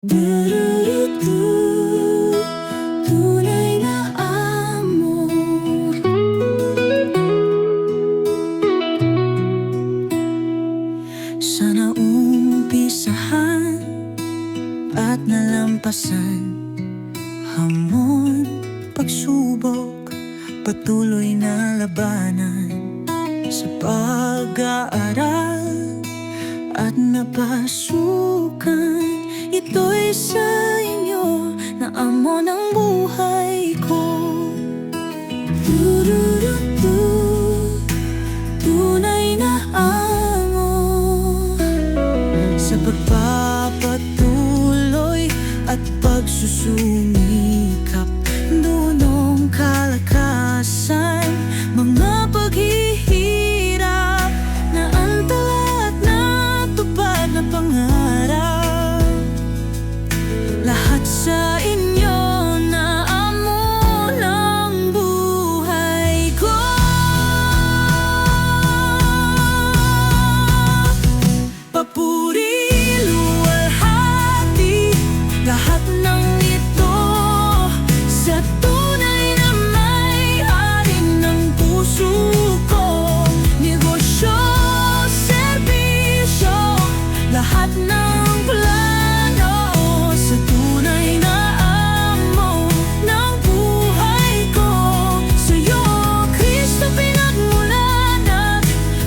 Du-du-du-du, tunay na amor. Sana umpisahan at nalampasan hamon, pagsubok, patuloy na labanan sa pag-aaral at napasukan. Ito'y sa inyo na amo ng buhay ko. Du-du-du-du, tunay na amo. Sa pagpapatuloy at pagsusumikap, dunong kalakasan, mga paghihirap na antala at natupad na pangarap. Lahat sa inyo na amo ng buhay ko. Papuri, luwalhati, lahat ng ito sa tunay na may-ari ng puso ko. Negosyo, serbisyo, lahat ng plano sa tunay na amo ng buhay ko. Sa'yo, Kristo, pinagmulan at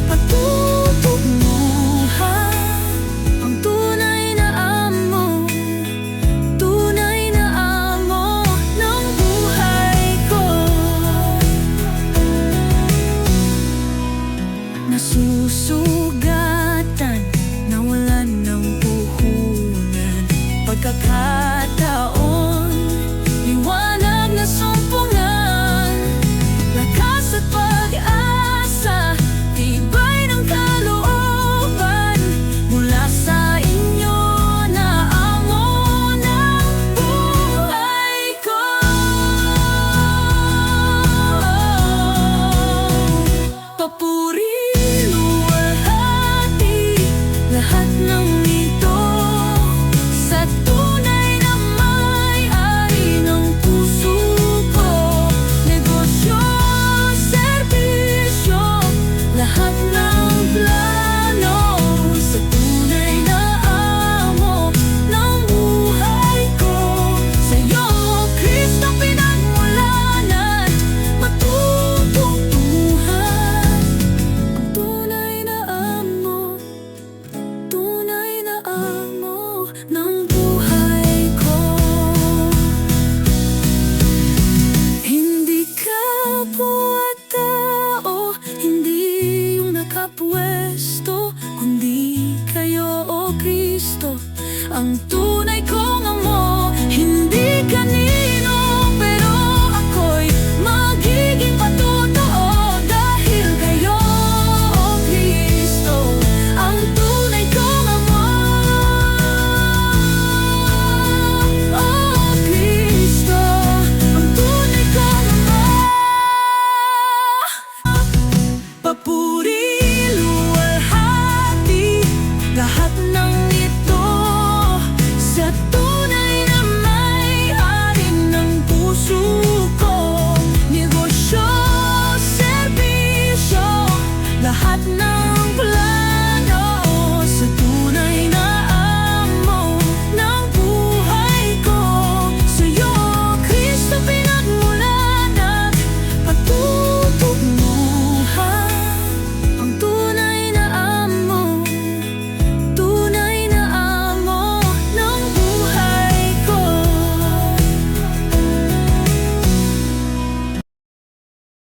patutunguhan. Ang tunay na amo, tunay na amo ng buhay ko. Nasusugatan, nawalan ng puhunan, pagkakataon, liwanag na sumpungan, lakas at pag-asa, tibay ng kalooban, mula sa inyo na amo ng buhay ko. Papuri, luwalhati, lahat ng ito sa tunay na may-ari ng puso ko. Negosyo, serbisyo, lahat ng plano sa tunay na amo ng buhay ko. Sa'yo, Kristo, pinagmulan at matututuhan. Ang tunay na amo, tunay na amo ng buhay ko. Hindi kapwa-tao, hindi yung nakapwesto, kundi kayo, o Kristo, ang tunay kong amo. Hindi kanino